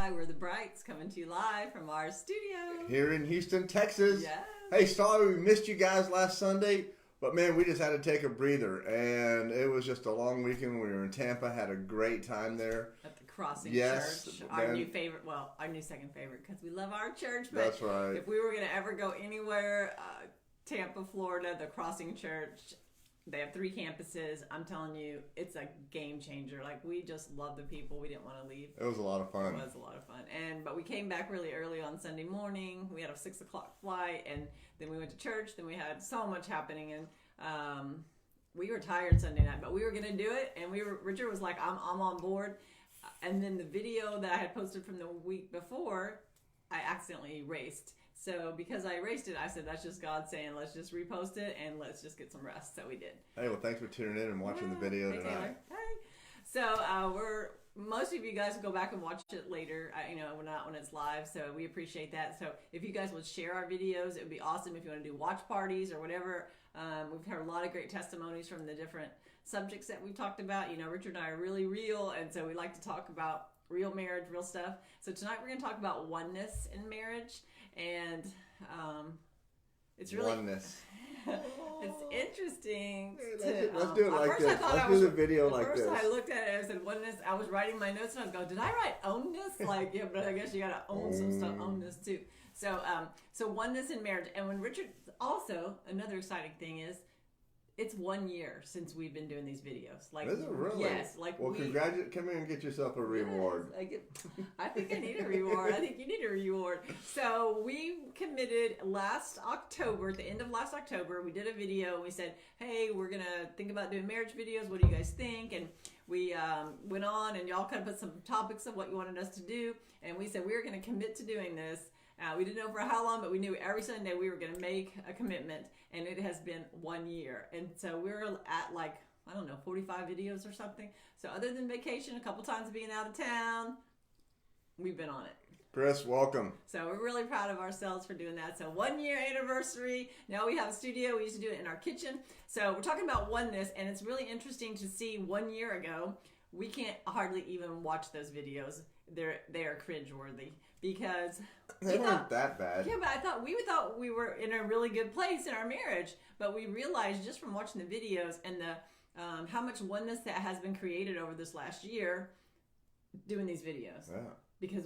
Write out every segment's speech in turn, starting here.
Hi, we're the Brights coming to you live from our studio here in Houston, Texas. Yes. Hey, sorry we missed you guys last Sunday, but man, we just had to take a breather, and it was just a long weekend. We were in Tampa, had a great time there at the Crossing Church. Our new favorite, well, our new second favorite, because we love our church. But that's right. If we were going to ever go anywhere, Tampa, Florida, the Crossing Church. They have 3 campuses. I'm telling you, it's a game changer. Like, we just love the people. We didn't want to leave. It was a lot of fun. It was a lot of fun. But we came back really early on Sunday morning. We had a 6 o'clock flight, and then we went to church. Then we had so much happening, and we were tired Sunday night, but we were going to do it. And Richard was like, I'm on board. And then the video that I had posted from the week before, I accidentally erased. So because I erased it, I said, that's just God saying, let's just repost it and let's just get some rest. So we did. Hey, well, thanks for tuning in and watching the video tonight. Taylor. Hey. So most of you guys will go back and watch it later, not when it's live. So we appreciate that. So if you guys would share our videos, it would be awesome. If you want to do watch parties or whatever. We've heard a lot of great testimonies from the different subjects that we've talked about. Richard and I are really real. And so we like to talk about real marriage, real stuff. So tonight we're going to talk about oneness in marriage. And it's really oneness. It's interesting. Let's do it like this. Let's do the video like this. First, I looked at it and I said oneness. I was writing my notes and I was going, "Did I write ownness?" Like, yeah, but I guess you got to own some stuff. Ownness too. So, oneness in marriage. And when Richard, also another exciting thing is, it's 1 year since we've been doing these videos. Like, is it really? Yes. Well, congratulations. Come here and get yourself a reward. Yes, I think I need a reward. I think you need a reward. So we committed last October, at the end of last October, we did a video. And we said, hey, we're going to think about doing marriage videos. What do you guys think? And we went on and y'all kind of put some topics of what you wanted us to do. And we said we were going to commit to doing this. We didn't know for how long, but we knew every Sunday we were going to make a commitment, and it has been 1 year. And so we're at 45 videos or something. So other than vacation, a couple times being out of town, we've been on it. Chris, welcome. So we're really proud of ourselves for doing that. So 1 year anniversary. Now we have a studio. We used to do it in our kitchen. So we're talking about oneness, and it's really interesting to see 1 year ago, we can't hardly even watch those videos. They are cringeworthy because they weren't that bad. Yeah, but we thought we were in a really good place in our marriage, but we realized just from watching the videos and the how much oneness that has been created over this last year doing these videos. Yeah. Because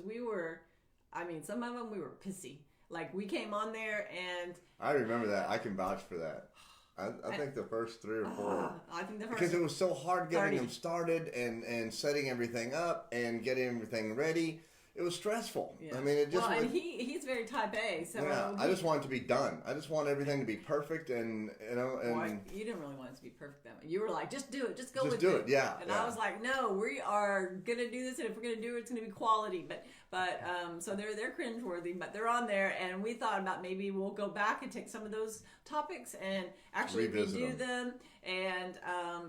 some of them we were pissy. Like, we came on there and I remember that. I can vouch for that. I think the first 3 or 4. I think the first, because it was so hard getting them started and setting everything up and getting everything ready. It was stressful. Yeah. I mean, it just. And he's very type A. So yeah, I just want it to be done. I just want everything to be perfect, and you didn't really want it to be perfect that way. You were like, just do it, just go with it. Just do it, yeah. And I was like, no, we are gonna do this, and if we're gonna do it, it's gonna be quality. But so they're cringeworthy, but they're on there, and we thought about maybe we'll go back and take some of those topics and actually redo them and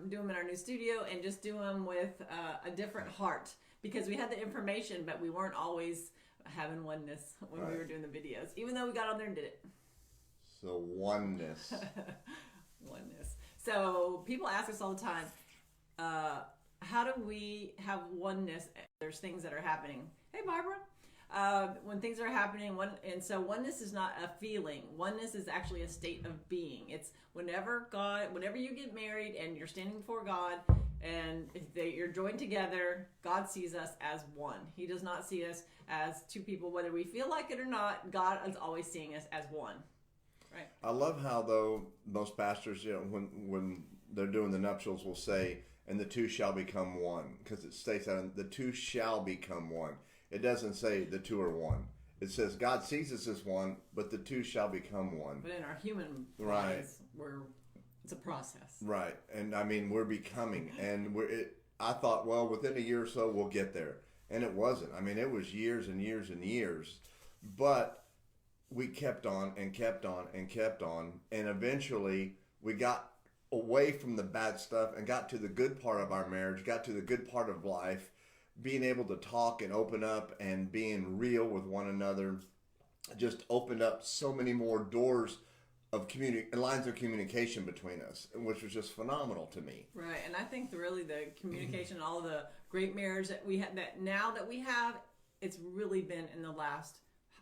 do them in our new studio and just do them with a different heart. Because we had the information, but we weren't always having oneness when we were doing the videos, even though we got on there and did it. So oneness. Oneness. So people ask us all the time, how do we have oneness? There's things that are happening. Hey, Barbara. When things are happening, so oneness is not a feeling. Oneness is actually a state of being. It's whenever you get married and you're standing before God, and you're joined together, God sees us as one. He does not see us as two people, whether we feel like it or not. God is always seeing us as one. Right. I love how, though, most pastors, when they're doing the nuptials, will say, and the two shall become one. Because it states that the two shall become one. It doesn't say the two are one. It says God sees us as one, but the two shall become one. But in our human lives, it's a process. Right. And I mean, we're becoming. And I thought, well, within a year or so, we'll get there. And it wasn't. I mean, it was years and years and years. But we kept on and kept on and kept on. And eventually, we got away from the bad stuff and got to the good part of our marriage, got to the good part of life, being able to talk and open up and being real with one another just opened up so many more doors of lines of communication between us, which was just phenomenal to me. Right, and I think really the communication, all the great marriage that we have, that we have, it's really been in the last,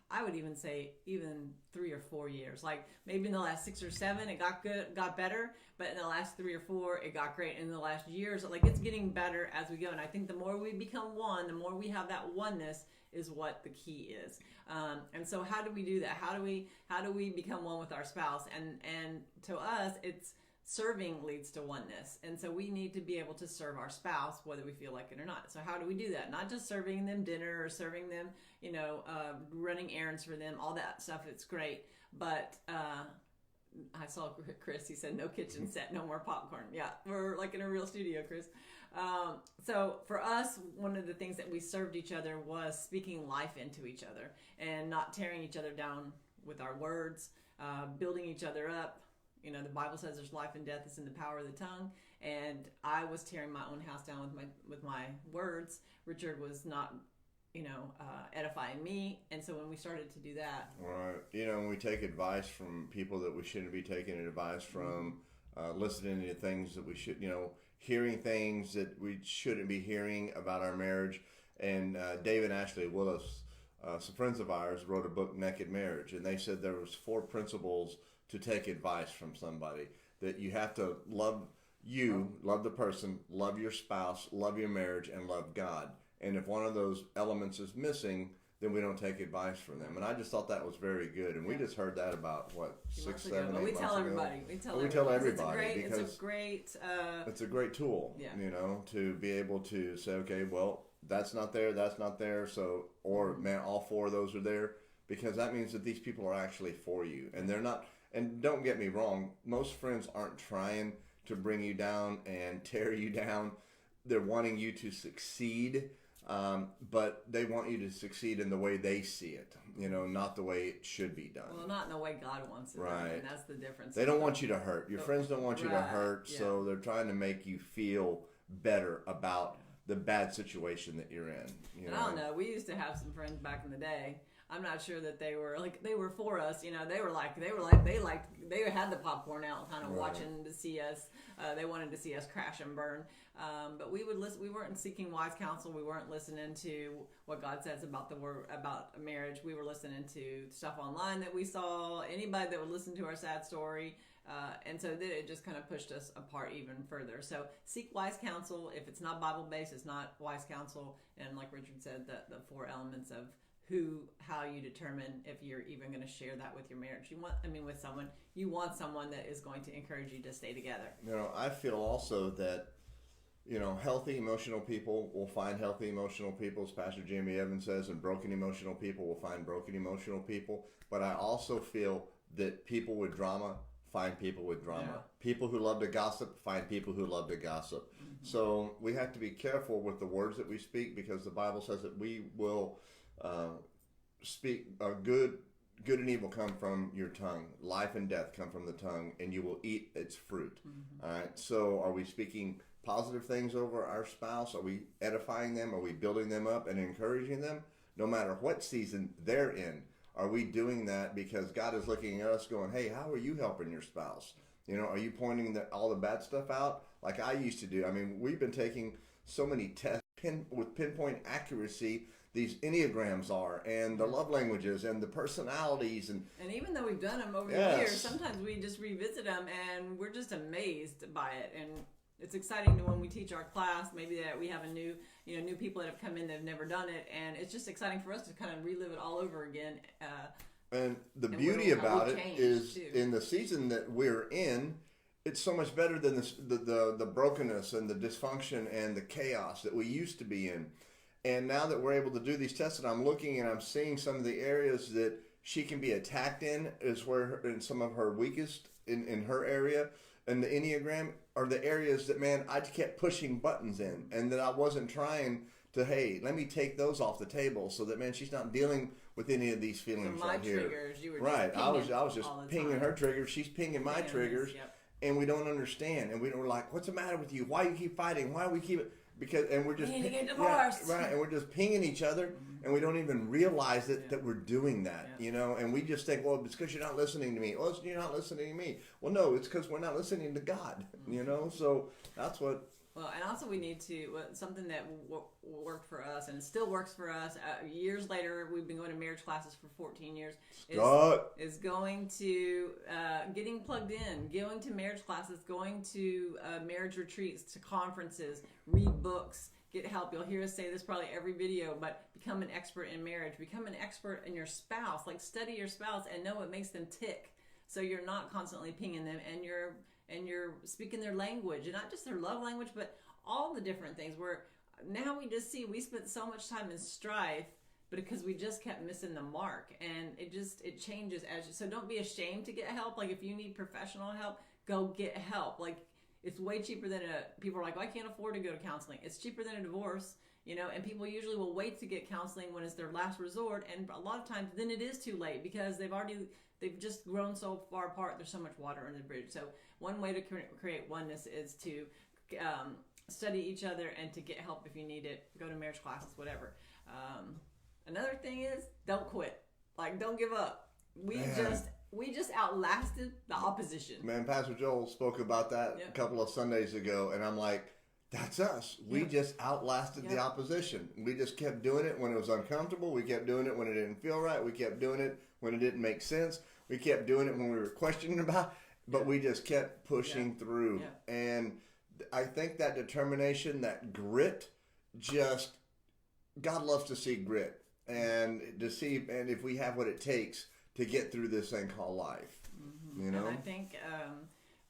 I would even say even 3 or 4 years. Like maybe in the last 6 or 7, it got better, but in the last 3 or 4, it got great. In the last years, like it's getting better as we go. And I think the more we become one, the more we have that oneness is what the key is. And so how do we do that? How do we become one with our spouse? And to us, it's serving leads to oneness. And so we need to be able to serve our spouse, whether we feel like it or not. So how do we do that? Not just serving them dinner or serving them, running errands for them, all that stuff. It's great. But I saw Chris, he said, no kitchen set, no more popcorn. Yeah, we're like in a real studio, Chris. So for us, one of the things that we served each other was speaking life into each other and not tearing each other down with our words, building each other up. The Bible says there's life and death is in the power of the tongue, and I was tearing my own house down with my words. Richard was not, edifying me, and so when we started to do that, right? When we take advice from people that we shouldn't be taking advice from, listening to things that we should, hearing things that we shouldn't be hearing about our marriage. And Dave and Ashley Willis, some friends of ours, wrote a book, Naked Marriage, and they said there was 4 principles to take advice from somebody. That you have to love the person, love your spouse, love your marriage, and love God. And if one of those elements is missing, then we don't take advice from them. And I just thought that was very good. And we just heard that about, 6, 7, 8 months ago. We tell everybody. It's a great tool, to be able to say, okay, well, that's not there. So, or man, all 4 of those are there, because that means that these people are actually for you. And they're not. And don't get me wrong, most friends aren't trying to bring you down and tear you down. They're wanting you to succeed, but they want you to succeed in the way they see it, not the way it should be done. Well, not in the way God wants it done, and that's the difference. They don't want you to hurt. Your friends don't want you to hurt, so they're trying to make you feel better about the bad situation that you're in. And I don't know. We used to have some friends back in the day. I'm not sure that they were for us. They had the popcorn out, kind of watching to see us. They wanted to see us crash and burn. But we would listen. We weren't seeking wise counsel. We weren't listening to what God says about the word, about marriage. We were listening to stuff online that we saw. Anybody that would listen to our sad story. And so it just kind of pushed us apart even further. So seek wise counsel. If it's not Bible based, it's not wise counsel. And like Richard said, the 4 elements of how you determine if you're even going to share that with your marriage. With someone, you want someone that is going to encourage you to stay together. I feel also that, healthy emotional people will find healthy emotional people, as Pastor Jamie Evans says, and broken emotional people will find broken emotional people. But I also feel that people with drama find people with drama. Yeah. People who love to gossip find people who love to gossip. Mm-hmm. So we have to be careful with the words that we speak, because the Bible says that we will speak good and evil come from your tongue. Life and death come from the tongue, and you will eat its fruit. Mm-hmm. All right. So are we speaking positive things over our spouse? Are we edifying them? Are we building them up and encouraging them? No matter what season they're in, are we doing that because God is looking at us going, hey, how are you helping your spouse? Are you pointing all the bad stuff out like I used to do? We've been taking so many tests with pinpoint accuracy. These Enneagrams are, and the love languages, and the personalities, and even though we've done them over the years, sometimes we just revisit them, and we're just amazed by it. And it's exciting when we teach our class, maybe that we have new people that have come in that have never done it, and it's just exciting for us to kind of relive it all over again. And the beauty about it is, in the season that we're in, it's so much better than the brokenness and the dysfunction and the chaos that we used to be in. And now that we're able to do these tests, and I'm looking and I'm seeing some of the areas that she can be attacked in, is where in some of her weakest in her area. And the Enneagram are the areas that, man, I kept pushing buttons in, and that I wasn't trying to, hey, let me take those off the table, so that, man, she's not dealing with any of these feelings right here. Triggers, you were right. I was just pinging her triggers. She's pinging my triggers, and we don't understand. And we're like, what's the matter with you? Why you keep fighting? Why we keep it? And we're just and we're just pinging each other, and we don't even realize that we're doing that, and we just think, well, it's because you're not listening to me. Well, you're not listening to me. Well, no, it's because we're not listening to God, So that's what Well, and also we need to, something that worked for us and it still works for us. Years later, we've been going to marriage classes for 14 years. Is going to, getting plugged in, going to marriage classes, going to marriage retreats, to conferences, read books, get help. You'll hear us say this probably every video, but become an expert in marriage. Become an expert in your spouse. Like, study your spouse and know what makes them tick. So you're not constantly pinging them, and you're speaking their language, and not just their love language, but all the different things. Where now we just see we spent so much time in strife, but because we just kept missing the mark, and it changes as you. So don't be ashamed to get help. Like, if you need professional help, go get help. Like, it's way cheaper than people are like, well, I can't afford to go to counseling. It's cheaper than a divorce, and people usually will wait to get counseling when it's their last resort, and a lot of times then it is too late because they've just grown so far apart. There's so much water under the bridge. So one way to create oneness is to study each other and to get help if you need it. Go to marriage classes, whatever. Another thing is, don't quit. Like, don't give up. We just outlasted the opposition. Man, Pastor Joel spoke about that a couple of Sundays ago, and I'm like, that's us. We just outlasted the opposition. We just kept doing it when it was uncomfortable. We kept doing it when it didn't feel right. We kept doing it when it didn't make sense. We kept doing it when we were questioning about it, but we just kept pushing through. Yeah. And I think that determination, that grit, God loves to see grit, and if we have what it takes to get through this thing called life. Mm-hmm. And I think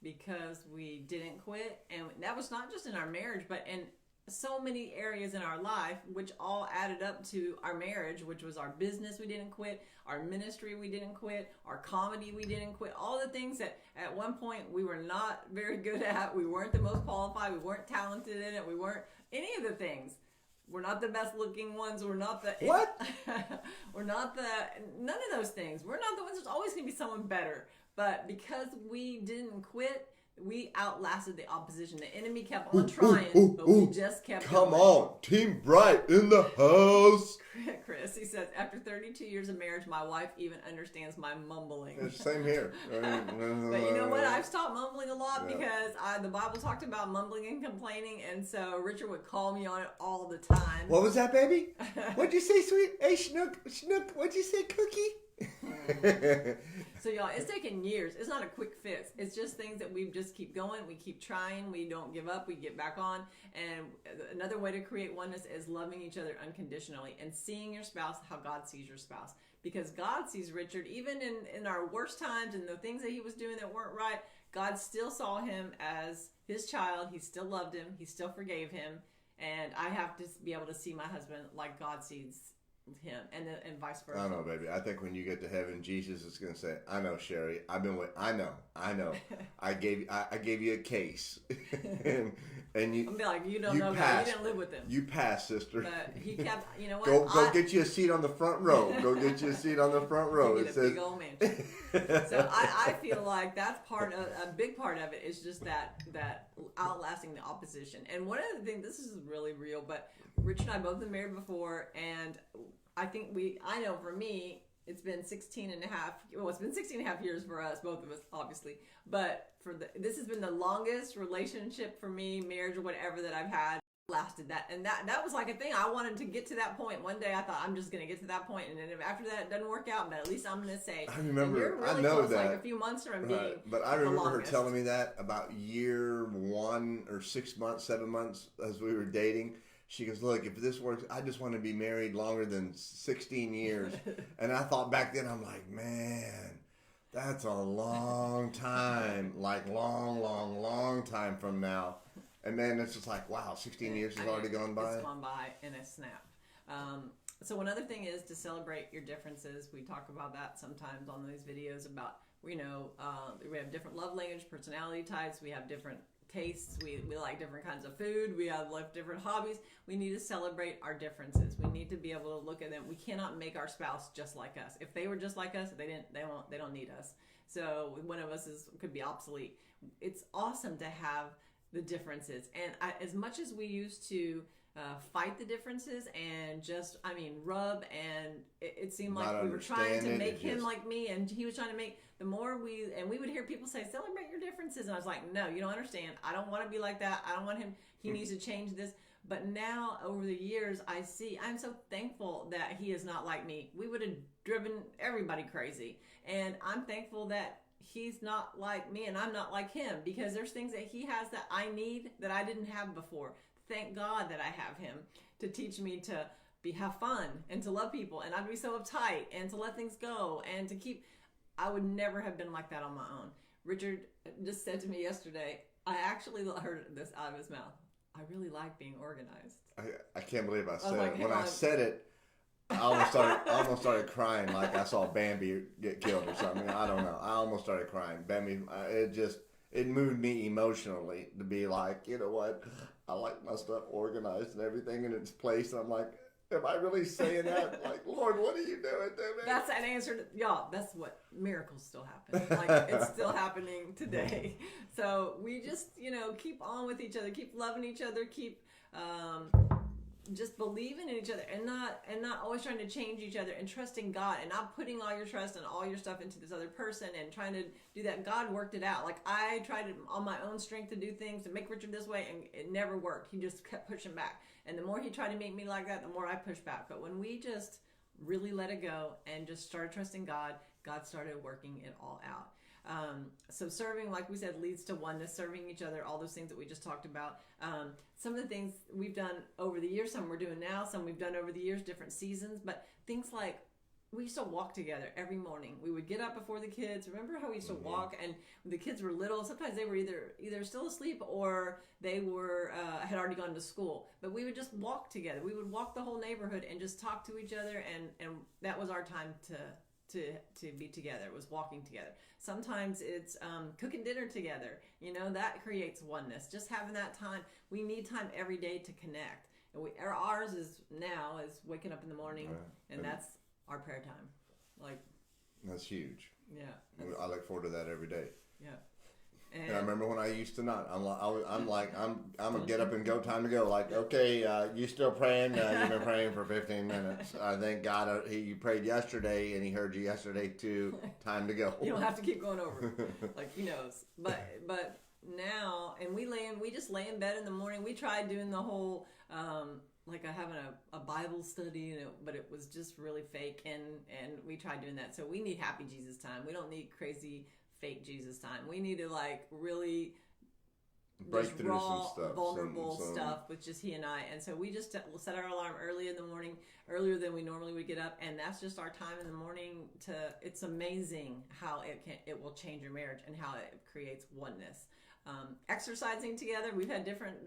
because we didn't quit, and that was not just in our marriage, but in so many areas in our life, which all added up to our marriage, which was our business we didn't quit, our ministry we didn't quit, our comedy we didn't quit, all the things that at one point we were not very good at, we weren't the most qualified, we weren't talented in it, we weren't any of the things. We're not the best looking ones, we're not the... What? We're not none of those things. We're not the ones, there's always going to be someone better. But because we didn't quit, we outlasted the opposition. The enemy kept on trying, but we just kept Come on, Team Bright in the house. Chris, he says, after 32 years of marriage, my wife even understands my mumbling. Same here. But you know what? I've stopped mumbling a lot because the Bible talked about mumbling and complaining, and so Richard would call me on it all the time. What was that, baby? What'd you say, sweet? Hey, Schnook, what'd you say, cookie? So y'all, it's taken years. It's not a quick fix. It's just things that we just keep going. We keep trying. We don't give up. We get back on. And another way to create oneness is loving each other unconditionally and seeing your spouse how God sees your spouse. Because God sees Richard, even in our worst times and the things that he was doing that weren't right, God still saw him as his child. He still loved him. He still forgave him. And I have to be able to see my husband like God sees him, and vice versa. I don't know, baby. I think when you get to heaven, Jesus is going to say, "I know, Sherry. I've been with. I know. I gave you a case, and you. I'll be like, you don't know God. You didn't live with him. You passed, sister. But he kept. You know what? Go get you a seat on the front row. Go get you a seat on the front row. It says. Big old mansion. So I feel like that's a big part of it is just that outlasting the opposition. And one of the things, this is really real, but Rich and I both been married before, and I know for me, it's been 16 and a half years for us, both of us, obviously. But this has been the longest relationship for me, marriage or whatever that I've had, lasted that. And that was like a thing. I wanted to get to that point. One day I thought, I'm just going to get to that point. And then after that, it doesn't work out, but at least I'm going to say. I remember, you're really I know close, that. Like a few months from being But I remember her telling me that about year 1 or 6 months, 7 months as we were dating. She goes, look, if this works, I just want to be married longer than 16 years. And I thought back then, I'm like, man, that's a long time. Like long time from now. And then it's just like, wow, 16 years has already gone by. It's gone by in a snap. So another thing is to celebrate your differences. We talk about that sometimes on these videos about, we have different love language, personality types. We have different tastes. We like different kinds of food. We have different hobbies. We need to celebrate our differences. We need to be able to look at them. We cannot make our spouse just like us. If they were just like us, they don't need us. So one of us could be obsolete. It's awesome to have the differences. And as much as we used to fight the differences and just, rub. And it seemed Not like we were trying to understand it, make it him just- like me, and he was trying to make we would hear people say, celebrate your differences. And I was like, no, you don't understand. I don't want to be like that. I don't want him. He needs to change this. But now, over the years, I'm so thankful that he is not like me. We would have driven everybody crazy. And I'm thankful that he's not like me and I'm not like him, because there's things that he has that I need that I didn't have before. Thank God that I have him to teach me to have fun and to love people and not be so uptight and to let things go and to keep. I would never have been like that on my own. Richard just said to me yesterday, I actually heard this out of his mouth, I really like being organized. I can't believe I said like, it. When I said it, I almost started crying like I saw Bambi get killed or something. I don't know. I almost started crying. Bambi, it moved me emotionally to be like, you know what? I like my stuff organized and everything in its place. And I'm like, am I really saying that? Like, Lord, what are you doing to me? That's an answer to, y'all, that's what miracles still happen. Like, it's still happening today. So we just, keep on with each other, keep loving each other, keep just believing in each other and not always trying to change each other, and trusting God and not putting all your trust and all your stuff into this other person and trying to do that. God worked it out. Like, I tried it on my own strength to do things, to make Richard this way, and it never worked. He just kept pushing back. And the more he tried to make me like that, the more I pushed back. But when we just really let it go and just started trusting God, God started working it all out. So serving, like we said, leads to oneness, serving each other, all those things that we just talked about. Some of the things we've done over the years, some we're doing now, some we've done over the years, different seasons, but things like we used to walk together every morning. We would get up before the kids. Remember how we used to walk? And when the kids were little, sometimes they were either still asleep or they were had already gone to school. But we would just walk together. We would walk the whole neighborhood and just talk to each other, and that was our time to be together. It was walking together. Sometimes it's cooking dinner together. That creates oneness. Just having that time. We need time every day to connect. And ours is waking up in the morning, and that's our prayer time. Like, that's huge. Yeah. I look forward to that every day. Yeah. And I remember when I used to not. I'm gonna get up and go. Time to go. Like, okay, you still praying? You've been praying for 15 minutes. I thank God you prayed yesterday, and He heard you yesterday too. Time to go. You don't have to keep going over. Like, He knows. But now, and we just lay in bed in the morning. We tried doing the whole like having a Bible study, but it was just really fake, and we tried doing that. So we need happy Jesus time. We don't need crazy fake Jesus time. We need to really break just through raw, some stuff, vulnerable stuff with just he and I. And so we just set our alarm early in the morning, earlier than we normally would get up, and that's just our time in the morning. It's amazing how it will change your marriage and how it creates oneness. Exercising together. We've had different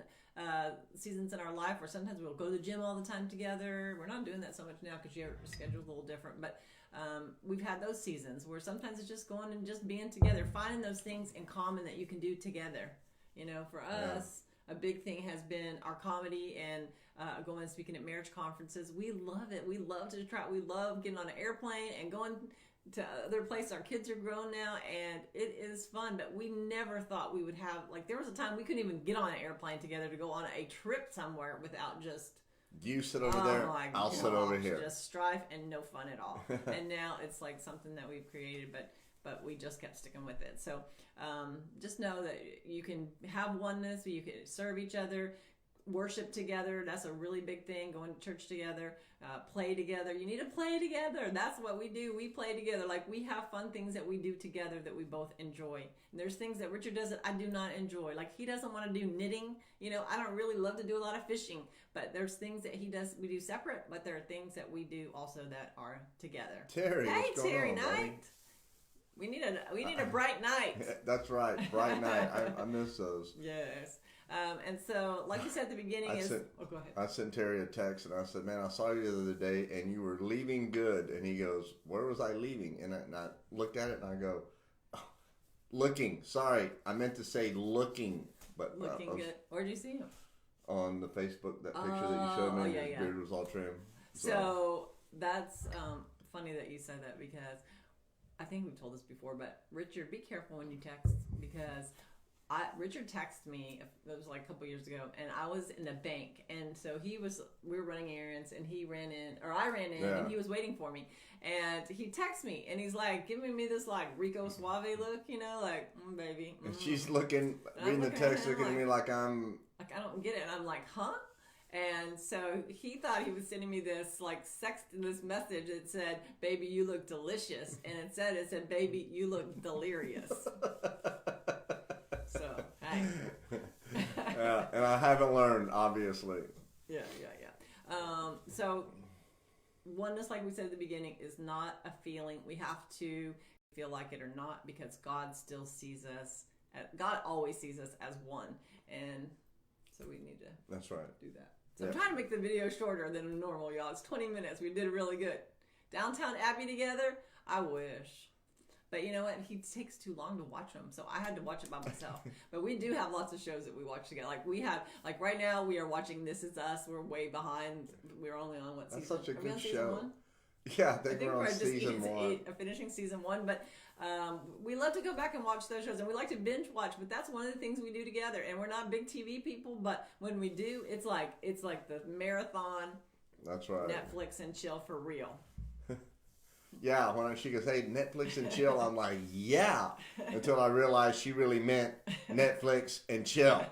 seasons in our life where sometimes we'll go to the gym all the time together. We're not doing that so much now because your schedule's a little different, but we've had those seasons where sometimes it's just going and just being together, finding those things in common that you can do together. For us, a big thing has been our comedy and going and speaking at marriage conferences. We love it. We love to try. We love getting on an airplane and going to other places. Our kids are grown now, and it is fun, but we never thought we would have, there was a time we couldn't even get on an airplane together to go on a trip somewhere without just you sit over there, I'll sit over here. Just strife and no fun at all. And now it's like something that we've created, but we just kept sticking with it. So just know that you can have oneness, you can serve each other, worship together. That's a really big thing. Going to church together, play together. You need to play together. That's what we do. We play together. Like, we have fun things that we do together that we both enjoy. And there's things that Richard does that I do not enjoy. Like, he doesn't want to do knitting. I don't really love to do a lot of fishing, but there's things that he does, we do separate, but there are things that we do also that are together. Terry, hey, what's going Terry on, Knight. buddy? We need a bright night. That's right, bright night. I miss those. Yes. And so, like you said at the beginning, go ahead. I sent Terry a text and I said, man, I saw you the other day and you were leaving good. And he goes, where was I leaving? And I looked at it and I go, oh, looking. Sorry, I meant to say looking. But looking good. Where'd you see him? On the Facebook, that picture that you showed me. His beard was all trim. So that's funny that you said that, because I think we've told this before, but Richard, be careful when you text, because Richard texted me, it was like a couple years ago, and I was in the bank, and so we were running errands, and I ran in, and he was waiting for me, and he texts me, and he's like giving me this like Rico Suave look, like, baby. And she's reading the text, looking at me like I'm... Like, I don't get it, and I'm like, huh? And so he thought he was sending me this this message that said, "Baby, you look delicious," and it said, "Baby, you look delirious." So, hey. Yeah, and I haven't learned, obviously. Yeah. So oneness, like we said at the beginning, is not a feeling. We have to feel like it or not, because God still sees us. God always sees us as one, and so we need to. That's right. Do that. So I'm trying to make the video shorter than normal, y'all. It's 20 minutes. We did really good. Downtown Abbey together? I wish. But you know what? He takes too long to watch them, so I had to watch it by myself. But we do have lots of shows that we watch together. Like right now, we are watching This Is Us. We're way behind. We're only on season? That's such a good show. Season 1? Yeah, I think we're on season 1. Finishing season 1, but we love to go back and watch those shows, and we like to binge watch. But that's one of the things we do together. And we're not big TV people, but when we do, it's like the marathon. That's right. Netflix and chill for real. Yeah, when she goes, "Hey, Netflix and chill," I'm like, "Yeah," until I realized she really meant Netflix and chill.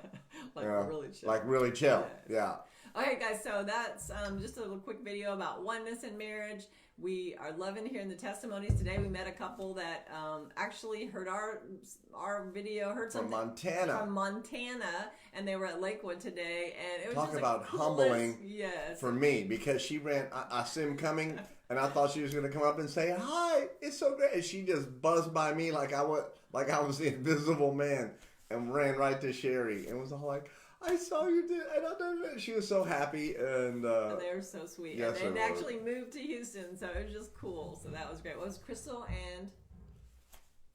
Really chill. Like really chill. Yeah. Okay, guys, so that's just a little quick video about oneness in marriage. We are loving hearing the testimonies today. We met a couple that actually heard our video, heard something from Montana, and they were at Lakewood today, and it was talk just about humbling. Yes. For me, because she ran. I see him coming, and I thought she was going to come up and say, "Hi, it's so great," and she just buzzed by me like I was the invisible man, and ran right to Sherry, and was all like, "I saw you did," and I did it. She was so happy, and they were so sweet. Yes, and they actually moved to Houston, so it was just cool. So that was great. What was Crystal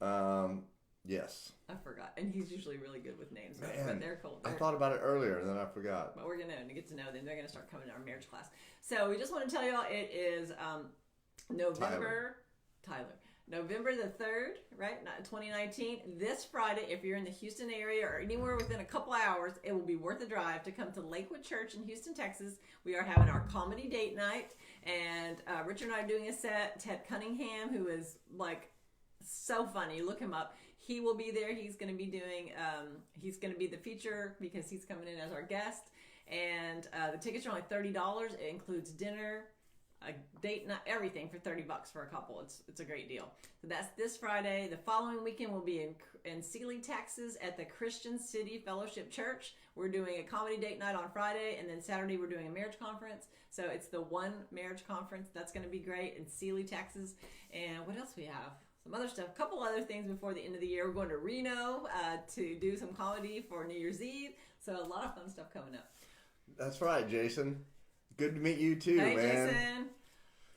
and? Yes. I forgot, and he's usually really good with names. Man, but they're cool. I thought about it earlier, and then I forgot. But we're gonna get to know them. They're gonna start coming to our marriage class. So we just want to tell y'all it is November the 3rd, right? 2019. This Friday, if you're in the Houston area or anywhere within a couple hours, it will be worth a drive to come to Lakewood Church in Houston, Texas. We are having our comedy date night, and Richard and I are doing a set. Ted Cunningham, who is like so funny, look him up. He will be there. He's going to be doing, he's going to be the feature because he's coming in as our guest. And the tickets are only $30. It includes dinner, a date night, everything for $30 for a couple. It's a great deal. So that's this Friday. The following weekend we'll be in Sealy, Texas at the Christian City Fellowship Church. We're doing a comedy date night on Friday, and then Saturday we're doing a marriage conference. So it's the one marriage conference. That's going to be great in Sealy, Texas. And what else we have? Some other stuff, a couple other things before the end of the year. We're going to Reno to do some comedy for New Year's Eve. So a lot of fun stuff coming up. That's right, Jason. Good to meet you too, man. Jason.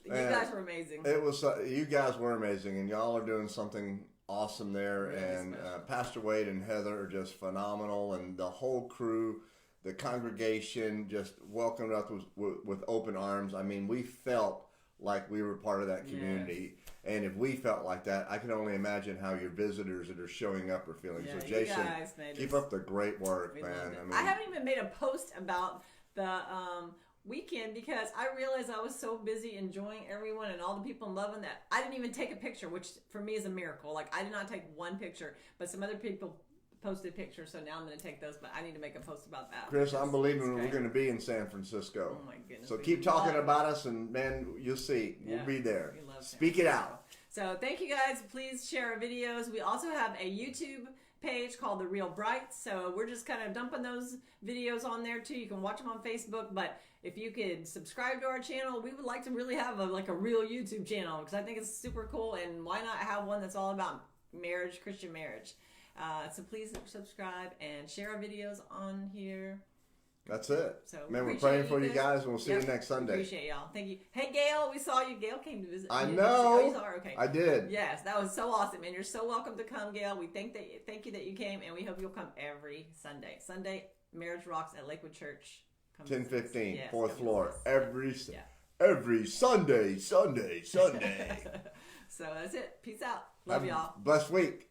You guys were amazing. It was. You guys were amazing, and y'all are doing something awesome there. Really and Pastor Wade and Heather are just phenomenal, and the whole crew, the congregation, just welcomed us with open arms. I mean, we felt like we were part of that community. Yes. And if we felt like that, I can only imagine how your visitors that are showing up are feeling. Yeah, so, Jason, keep up the great work, man. I haven't even made a post about the weekend because I realized I was so busy enjoying everyone and all the people and loving that I didn't even take a picture, which for me is a miracle. Like, I did not take one picture, but some other people posted pictures, so now I'm going to take those, but I need to make a post about that. Chris, I'm believing we're going to be in San Francisco. Oh my goodness. So keep talking about us, and man, you'll see. We'll be there. Speak it out. So thank you guys. Please share our videos. We also have a YouTube page called The Real Brights. So we're just kind of dumping those videos on there too. You can watch them on Facebook, but if you could subscribe to our channel, we would like to really have a real YouTube channel because I think it's super cool, and why not have one that's all about marriage, Christian marriage. So please subscribe and share our videos on here. That's it. So man, we're praying for you guys, and we'll see you next Sunday. Appreciate y'all. Thank you. Hey, Gail, we saw you. Gail came to visit. I know. Oh, you saw her? Okay. I did. Yes, that was so awesome, and you're so welcome to come, Gail. We thank you that you came, and we hope you'll come every Sunday. Sunday, Marriage Rocks at Lakewood Church. 10:15, yes, 4th floor. Every Sunday. So that's it. Peace out. Love y'all. Blessed week.